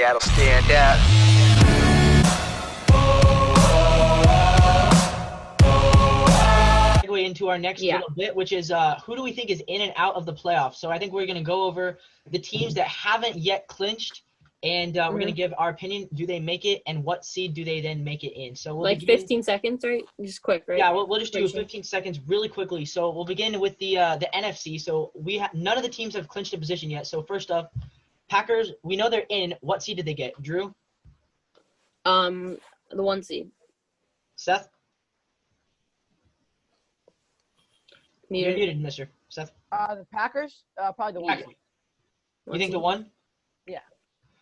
Seattle stand out. Segue into our next little bit, which is who do we think is in and out of the playoffs? So I think we're going to go over the teams that haven't yet clinched, and we're going to give our opinion. Do they make it, and what seed do they then make it in? So we'll like begin, 15 seconds, right? Just quick, right? Yeah, we'll just do 15 seconds really quickly. So we'll begin with the NFC. So none of the teams have clinched a position yet. So first up, Packers, we know they're in. What seed did they get? Drew? The 1 seed. Seth? Muted. You're muted, mister. Seth? The Packers, probably the 1 seed. You think the 1? Yeah.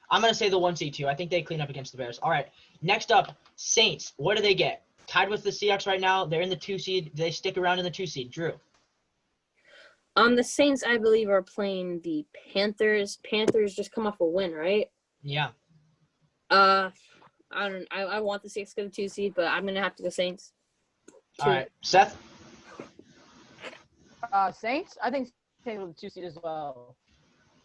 I'm going to say the 1 seed too. I think they clean up against the Bears. All right. Next up, Saints. What do they get? Tied with the Seahawks right now. They're in the 2 seed. Do they stick around in the 2 seed? Drew? The Saints, I believe, are playing the Panthers. Panthers just come off a win, right? Yeah. I want the Seahawks to go to 2 seed, but I'm going to have to go Saints. 2. All right. Seth? Saints? I think Saints with the 2 seed as well.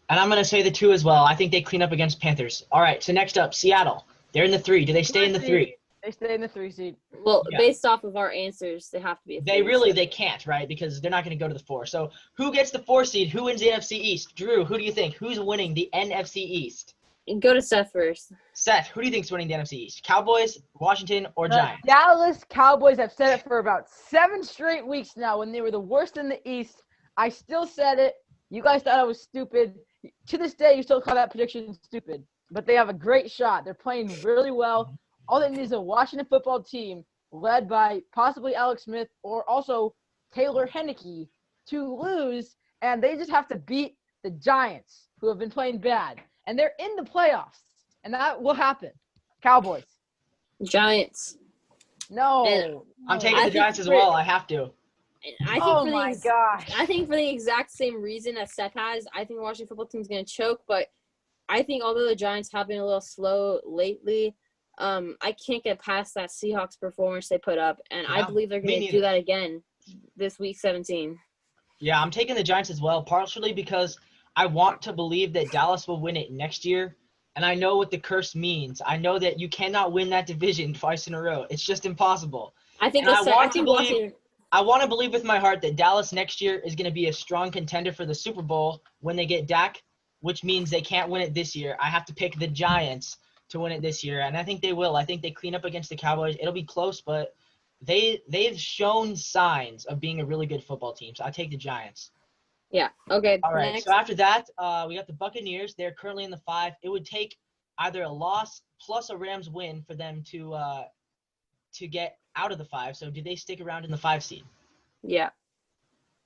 And I'm going to say the 2 as well. I think they clean up against Panthers. All right, so next up, Seattle. They're in the 3. Do they stay in the 3? They stay in the 3 seed. Well, based off of our answers, they have to be a 3. They can't, right? Because they're not going to go to the 4. So who gets the 4 seed? Who wins the NFC East? Drew, who do you think? Who's winning the NFC East? Go to Seth first. Seth, who do you think is winning the NFC East? Cowboys, Washington, or Giants? Dallas Cowboys have said it for about 7 straight weeks now when they were the worst in the East. I still said it. You guys thought I was stupid. To this day, you still call that prediction stupid. But they have a great shot. They're playing really well. All they need is a Washington football team led by possibly Alex Smith or also Taylor Heineke to lose, and they just have to beat the Giants, who have been playing bad. And they're in the playoffs, and that will happen. Cowboys. Giants. No. I'm taking the Giants as well. I have to. Gosh. I think for the exact same reason as Seth has, I think the Washington football team is going to choke. But I think although the Giants have been a little slow lately, I can't get past that Seahawks performance they put up. And I believe they're going to do that again this week 17. Yeah, I'm taking the Giants as well, partially because I want to believe that Dallas will win it next year. And I know what the curse means. I know that you cannot win that division twice in a row. It's just impossible. I want to believe with my heart that Dallas next year is going to be a strong contender for the Super Bowl when they get Dak, which means they can't win it this year. I have to pick the Giants to win it this year, and I think they will. I think they clean up against the Cowboys. It'll be close, but they've shown signs of being a really good football team, so I take the Giants. Yeah, okay. All right, next. So after that, we got the Buccaneers. They're currently in the 5. It would take either a loss plus a Rams win for them to get out of the 5. So do they stick around in the 5 seed? Yeah.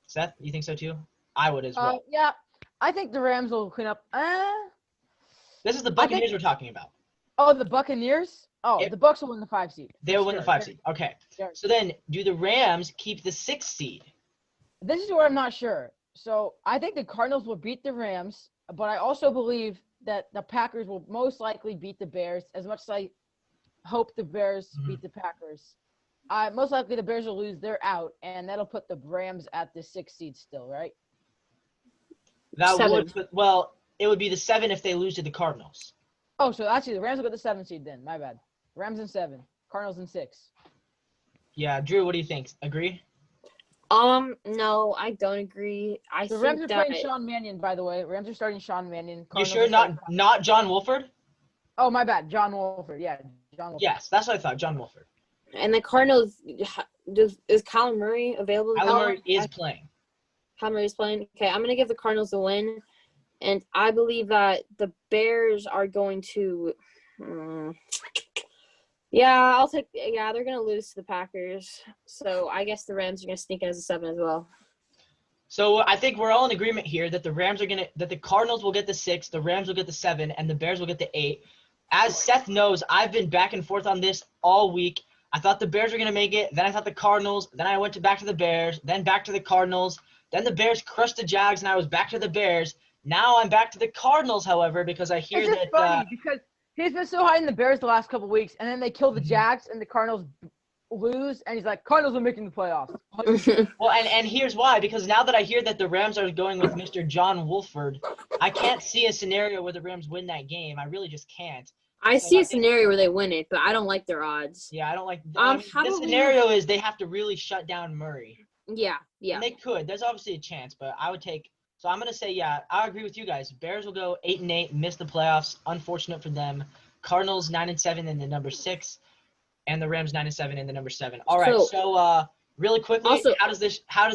Seth, you think so too? I would as well. Yeah, I think the Rams will clean up. This is the Buccaneers we're talking about. Oh, the Buccaneers? Oh, the Bucs will win the 5 seed. They'll win the 5 seed. Okay. Sure. So then, do the Rams keep the 6 seed? This is where I'm not sure. So I think the Cardinals will beat the Rams, but I also believe that the Packers will most likely beat the Bears, as much as I hope the Bears beat the Packers. Most likely the Bears will lose. They're out, and that'll put the Rams at the 6 seed still, right? That 7. would, it would be the 7 if they lose to the Cardinals. Oh, so actually the Rams will get the 7 seed then. My bad. Rams in 7, Cardinals in 6. Yeah, Drew, what do you think? Agree? No, I don't agree. The Rams are playing Sean Mannion, by the way. Rams are starting Sean Mannion. You sure not John Wolford? Oh, my bad. John Wolford. Yeah, John Wolford. Yes, that's what I thought. John Wolford. And the Cardinals, is Kyler Murray available? Kyler Murray is playing. Kyler Murray is playing. Okay, I'm gonna give the Cardinals a win, and I believe that the Bears are going to. They're gonna lose to the Packers. So I guess the Rams are gonna sneak in as a 7 as well. So I think we're all in agreement here that that the Cardinals will get the 6, the Rams will get the 7, and the Bears will get the 8. As Seth knows, I've been back and forth on this all week. I thought the Bears were going to make it. Then I thought the Cardinals. Then I went back to the Bears. Then back to the Cardinals. Then the Bears crushed the Jags, and I was back to the Bears. Now I'm back to the Cardinals, however, because I hear it's just funny because he's been so high in the Bears the last couple of weeks, and then they kill the Jags, and the Cardinals lose, and he's like, Cardinals are making the playoffs. Well, and here's why. Because now that I hear that the Rams are going with Mr. John Wolford, I can't see a scenario where the Rams win that game. I really just can't. I So see I a think- scenario where they win it, but I don't like their odds. Yeah, I don't like. How the about we- scenario is they have to really shut down Murray. Yeah. And they could. There's obviously a chance, but I would take. So I'm gonna say, yeah, I agree with you guys. Bears will go 8-8, miss the playoffs. Unfortunate for them. Cardinals 9-7 in the number 6, and the Rams 9-7 in the number 7. All right. So really quickly, Also- how does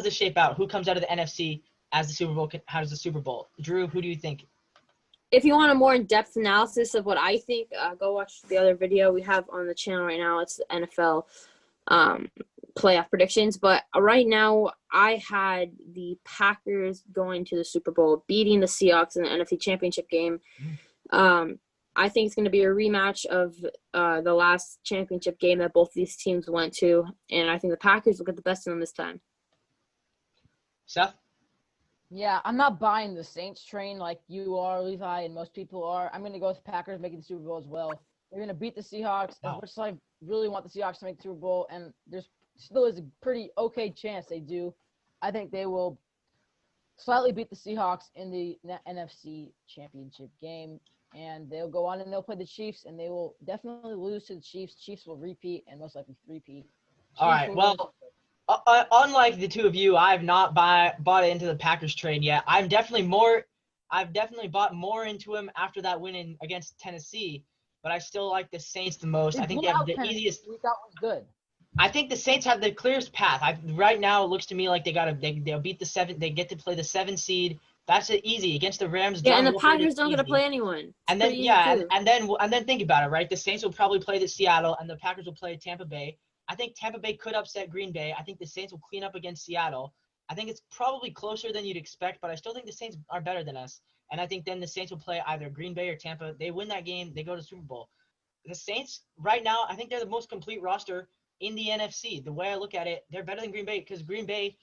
this shape out? Who comes out of the NFC as the Super Bowl? How does the Super Bowl? Drew, who do you think? If you want a more in-depth analysis of what I think, go watch the other video we have on the channel right now. It's the NFL playoff predictions. But right now, I had the Packers going to the Super Bowl, beating the Seahawks in the NFC Championship game. I think it's going to be a rematch of the last championship game that both these teams went to, and I think the Packers will get the best of them this time. Seth? Yeah, I'm not buying the Saints train like you are, Levi, and most people are. I'm going to go with Packers making the Super Bowl as well. They're going to beat the Seahawks, as much as I really want the Seahawks to make the Super Bowl, and there's still is a pretty okay chance they do. I think they will slightly beat the Seahawks in the NFC Championship game, and they'll go on and they'll play the Chiefs, and they will definitely lose to the Chiefs. Chiefs will repeat and most likely three-peat. All right, well, unlike the two of you, I have not bought into the Packers train yet. I've definitely bought more into him after that win against Tennessee, but I still like the Saints the most. I think they have the easiest. We thought was good. I think the Saints have the clearest path. Right now, it looks to me like they'll beat the 7. They get to play the 7 seed. That's easy against the Rams. Yeah, and the Packers don't get to play anyone. And then and then think about it, right? The Saints will probably play the Seattle, and the Packers will play Tampa Bay. I think Tampa Bay could upset Green Bay. I think the Saints will clean up against Seattle. I think it's probably closer than you'd expect, but I still think the Saints are better than us. And I think then the Saints will play either Green Bay or Tampa. They win that game, they go to the Super Bowl. The Saints, right now, I think they're the most complete roster in the NFC. The way I look at it, they're better than Green Bay because Green Bay,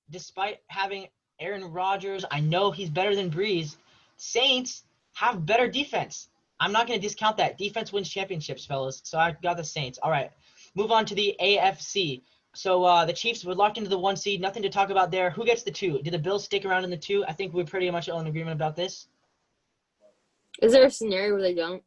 despite having Aaron Rodgers, I know he's better than Breeze. Saints have better defense. I'm not going to discount that. Defense wins championships, fellas. So I got the Saints. All right. Move on to the AFC. So the Chiefs were locked into the 1 seed. Nothing to talk about there. Who gets the 2? Did the Bills stick around in the 2? I think we're pretty much all in agreement about this. Is there a scenario where they don't?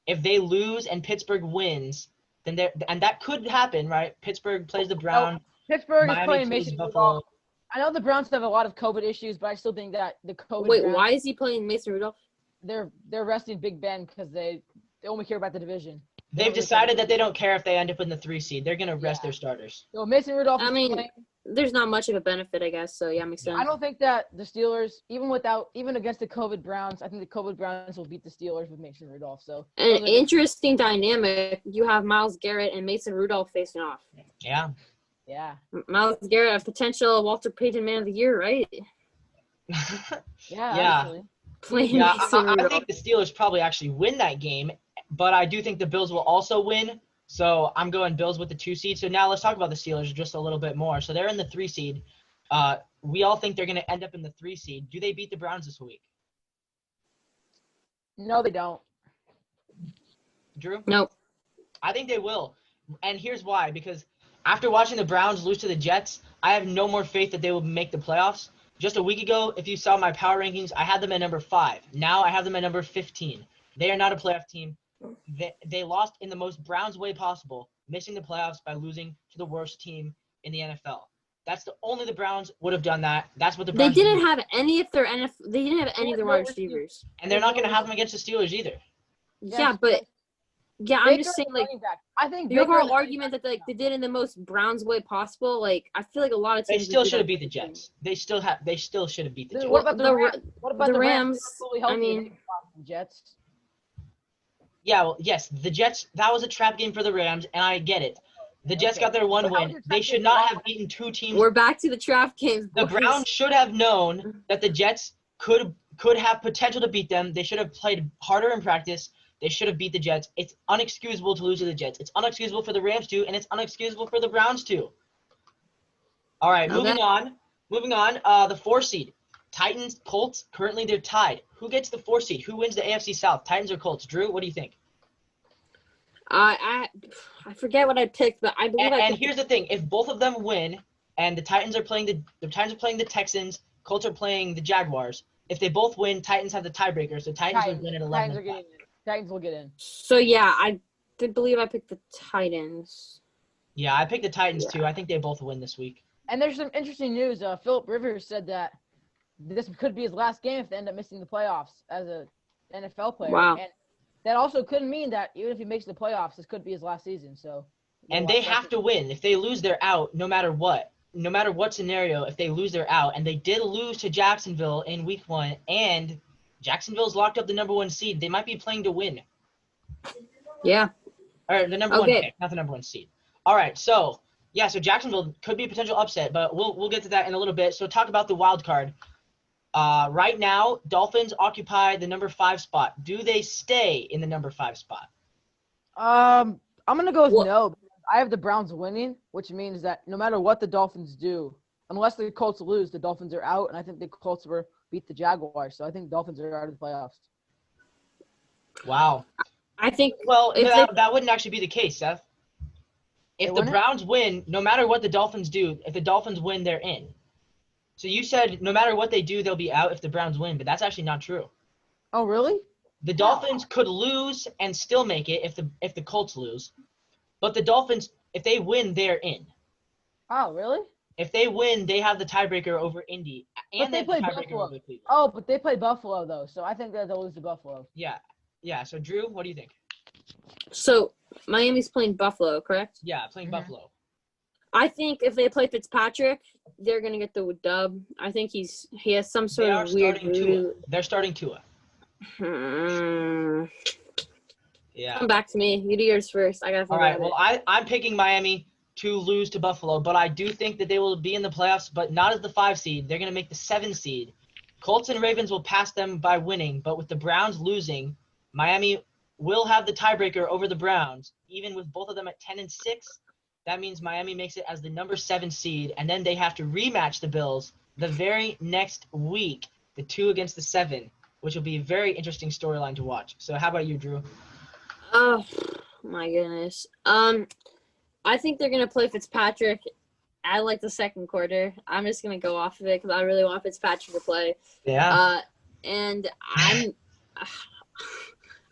If they lose and Pittsburgh wins, then and that could happen, right? Pittsburgh plays the Browns. Pittsburgh Miami is playing plays Mason Buffalo. Rudolph. I know the Browns have a lot of COVID issues, but I still think that the COVID. Wait, Browns, why is he playing Mason Rudolph? They're resting Big Ben because they only care about the division. They've decided that they don't care if they end up in the 3 seed. They're going to rest their starters. So Mason Rudolph. I mean, playing. There's not much of a benefit, I guess. So yeah, makes sense. I don't think that the Steelers, even against the COVID Browns, I think the COVID Browns will beat the Steelers with Mason Rudolph. So An interesting dynamic. You have Myles Garrett and Mason Rudolph facing off. Yeah. Yeah. Myles Garrett, a potential Walter Payton Man of the Year, right? Yeah. Playing Yeah, Mason I Rudolph. think the Steelers probably actually win that game, but I do think the Bills will also win. So I'm going Bills with the 2 seed. So now let's talk about the Steelers just a little bit more. So they're in the 3 seed. We all think they're going to end up in the 3 seed. Do they beat the Browns this week? No, they don't. Drew? Nope. I think they will. And here's why. Because after watching the Browns lose to the Jets, I have no more faith that they will make the playoffs. Just a week ago, if you saw my power rankings, I had them at number 5. Now I have them at number 15. They are not a playoff team. They lost in the most Browns way possible, missing the playoffs by losing to the worst team in the NFL. That's only the Browns would have done that. That's what the Browns They didn't do. have any of their They didn't have any of their wide receivers. And they're not going to have them against the Steelers either. Yeah, but I'm just saying, like, I think the overall argument that they did in the most Browns way possible. Like, I feel like a lot of They teams still should have beat the Jets. They still should have beat the Jets. What about the Rams? What about the the Rams? Fully healthy I mean, Jets. Yeah, well, yes, the Jets. That was a trap game for the Rams, and I get it. The Jets got their 1 win. They should not have beaten 2 teams. we're back to the trap games. The boys. Browns should have known that the Jets could have potential to beat them. They should have played harder in practice. They should have beat the Jets. It's unexcusable to lose to the Jets. It's unexcusable for the Rams too, and it's unexcusable for the Browns too. All right, moving on. The 4 seed. Titans, Colts, currently they're tied. Who gets the 4 seed? Who wins the AFC South? Titans or Colts? Drew, what do you think? I forget what I picked, but I believe And here's the thing: if both of them win, and the Titans are playing the Texans, Colts are playing the Jaguars. If they both win, Titans have the tiebreaker, so Titans would win at 11. Titans will get in. So yeah, I did believe I picked the Titans. Yeah, I picked the Titans too. I think they both win this week. And there's some interesting news. Philip Rivers said that this could be his last game if they end up missing the playoffs as a NFL player. Wow. And that also could mean that even if he makes the playoffs, this could be his last season. So. And they have to win. If they lose, they're out no matter what. No matter what scenario, if they lose, they're out. And they did lose to Jacksonville in week 1, and Jacksonville's locked up the number 1 seed. They might be playing to win. Yeah. Or the number 1 pick, not the number 1 seed. All right, so Jacksonville could be a potential upset, but we'll get to that in a little bit. So talk about the wild card. Right now, Dolphins occupy the number 5 spot. Do they stay in the number 5 spot? I'm gonna go with no. I have the Browns winning, which means that no matter what the Dolphins do, unless the Colts lose, the Dolphins are out, and I think the Colts will beat the Jaguars. So I think Dolphins are out of the playoffs. Wow. I think. Well, that wouldn't actually be the case, Seth. If the Browns win, no matter what the Dolphins do, if the Dolphins win, they're in. So you said no matter what they do, they'll be out if the Browns win, but that's actually not true. Oh, really? The Dolphins could lose and still make it if the Colts lose. But the Dolphins, if they win, they're in. Oh, really? If they win, they have the tiebreaker over Indy. And they play Buffalo. Oh, but they play Buffalo, though, so I think that they'll lose to Buffalo. Yeah. Yeah, so Drew, what do you think? So Miami's playing Buffalo, correct? Yeah, playing Buffalo. I think if they play Fitzpatrick, they're going to get the dub. I think he has some sort of weird – They're starting Tua. Yeah. Come back to me. You do yours first. I got to figure All right. Well, I'm picking Miami to lose to Buffalo, but I do think that they will be in the playoffs, but not as the 5 seed. They're going to make the 7 seed. Colts and Ravens will pass them by winning, but with the Browns losing, Miami will have the tiebreaker over the Browns. Even with both of them at 10-6, that means Miami makes it as the number 7 seed, and then they have to rematch the Bills the very next week, the 2 against the 7, which will be a very interesting storyline to watch. So how about you, Drew? Oh, my goodness. I think they're going to play Fitzpatrick at, like, the second quarter. I'm just going to go off of it because I really want Fitzpatrick to play. Yeah. And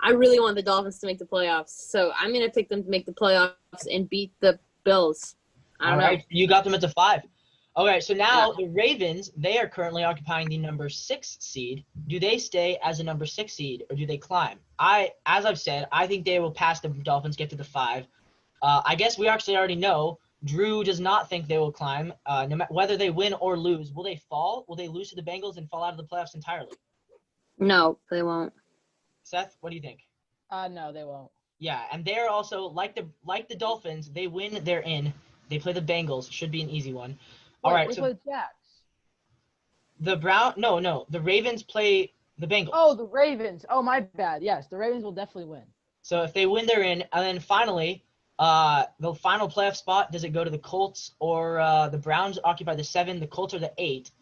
I really want the Dolphins to make the playoffs. So I'm going to pick them to make the playoffs and beat the Bills. I don't know. Right. You got them at the 5. Okay, so now the Ravens, they are currently occupying the number 6 seed. Do they stay as a number 6 seed, or do they climb? As I've said, I think they will pass the Dolphins, get to the 5. I guess we actually already know. Drew does not think they will climb. No matter whether they win or lose, will they fall? Will they lose to the Bengals and fall out of the playoffs entirely? No, they won't. Seth, what do you think? No, they won't. Yeah, and they're also like the Dolphins. They win, they're in. They play the Bengals. Should be an easy one. All right, so the Ravens play the Bengals. Oh, the Ravens. Oh, my bad. Yes, the Ravens will definitely win. So if they win, they're in. And then finally, the final playoff spot, does it go to the Colts or the Browns occupy the 7, the Colts are the 8?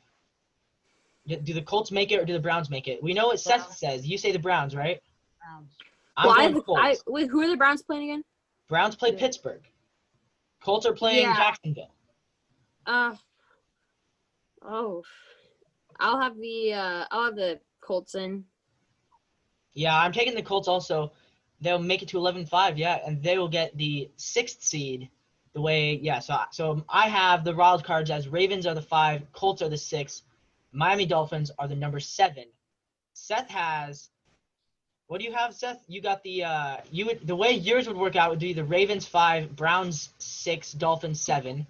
Do the Colts make it or do the Browns make it? We know what Seth says. You say the Browns, right? Browns. Wait, who are the Browns playing again? Browns play Pittsburgh. Colts are playing Jacksonville. I'll have the Colts in. Yeah, I'm taking the Colts also. They'll make it to 11-5, yeah, and they will get the 6th seed. So I have the wild cards as Ravens are the 5, Colts are the 6, Miami Dolphins are the number 7. Seth has, what do you have, Seth? You got the the way yours would work out would be the Ravens 5, Browns 6, Dolphins 7,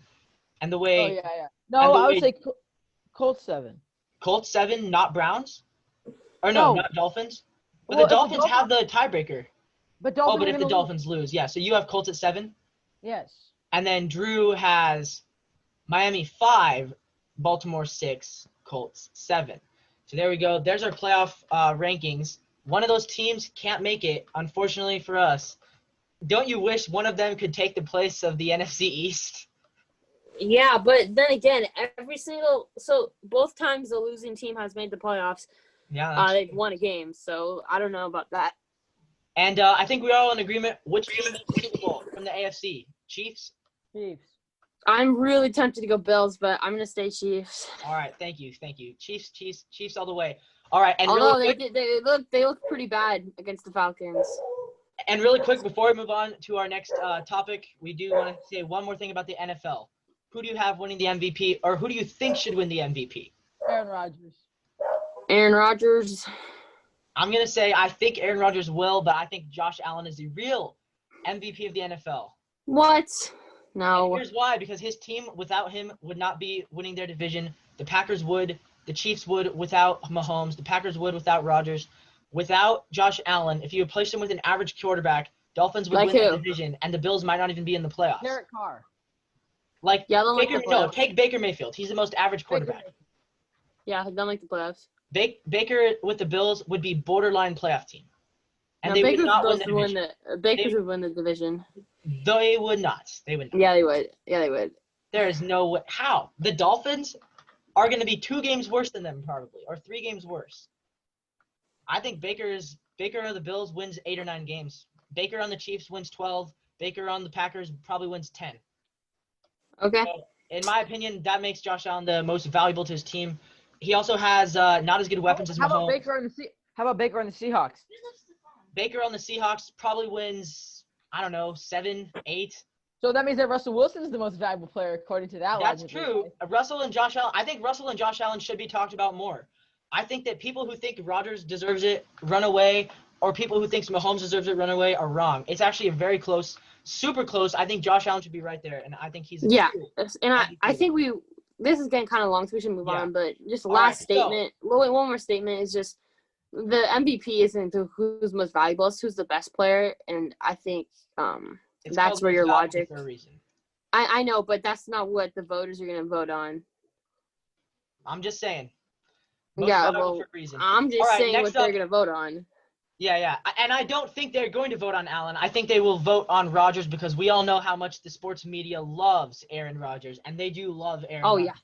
and the way. Oh yeah. No, I would say Colts 7. Colts 7, not Browns, or no, not Dolphins. But the Dolphins have the tiebreaker. But if the Dolphins lose, yeah. So you have Colts at 7. Yes. And then Drew has Miami 5, Baltimore 6, Colts 7. So there we go. There's our playoff rankings. One of those teams can't make it, unfortunately for us. Don't you wish one of them could take the place of the NFC East? Yeah, but then again, both times the losing team has made the playoffs. Yeah, they've won a game, so I don't know about that. And I think we're all in agreement. Which team wins the Super Bowl from the AFC? Chiefs? Chiefs. I'm really tempted to go Bills, but I'm gonna stay Chiefs. All right, thank you. Chiefs all the way. All right, and Although really quick, they look pretty bad against the Falcons. before we move on to our next topic, we do want to say one more thing about the NFL. Who do you have winning the MVP, or who do you think should win the MVP? Aaron Rodgers. Aaron Rodgers. I'm gonna say I think Aaron Rodgers will, but I think Josh Allen is the real MVP of the NFL. What? And No. here's why: because his team without him would not be winning their division. The Packers would. The Chiefs would without Mahomes. The Packers would without Rodgers. Without Josh Allen, if you replace him with an average quarterback, Dolphins would Like win the who? division, and the Bills might not even be in the playoffs. Derek Carr. Yeah, I don't like the playoffs. Take Baker Mayfield. He's the most average quarterback. Yeah, I don't like the playoffs. Baker with the Bills would be borderline playoff team, and No, they Baker's would not win supposed the to win division. Bakers would win the division. They would not. They would not. Yeah, they would. Yeah, they would. There is no way. How? The Dolphins are going to be 2 games worse than them probably, or 3 games worse. I think Baker of the Bills wins 8 or 9 games. Baker on the Chiefs wins 12. Baker on the Packers probably wins 10. Okay. So, in my opinion, that makes Josh Allen the most valuable to his team. He also has not as good weapons as How about Mahomes. Baker on the Seahawks? Baker on the Seahawks probably wins, I don't know, 7, 8. So that means that Russell Wilson is the most valuable player according to that That's logic. true. Russell and Josh Allen. I think Russell and Josh Allen should be talked about more. I think that people who think Rodgers deserves it, run away, or people who thinks Mahomes deserves it, run away, are wrong. It's actually a very close, super close. I think Josh Allen should be right there, and I think he's Yeah, true. and I think this is getting kind of long, so we should move Yeah. on. But just All last right, statement, one more statement is just the MVP isn't who's most valuable, it's who's the best player, and I think It's that's called where your mentality logic. for a reason. I know, but that's not what the voters are going to vote on. I'm just saying. Most Yeah, valuable well, for a reason. I'm just All right, saying next what they're up- going to vote on. Yeah. And I don't think they're going to vote on Allen. I think they will vote on Rodgers because we all know how much the sports media loves Aaron Rodgers, and they do love Aaron Oh, Rodgers. yeah.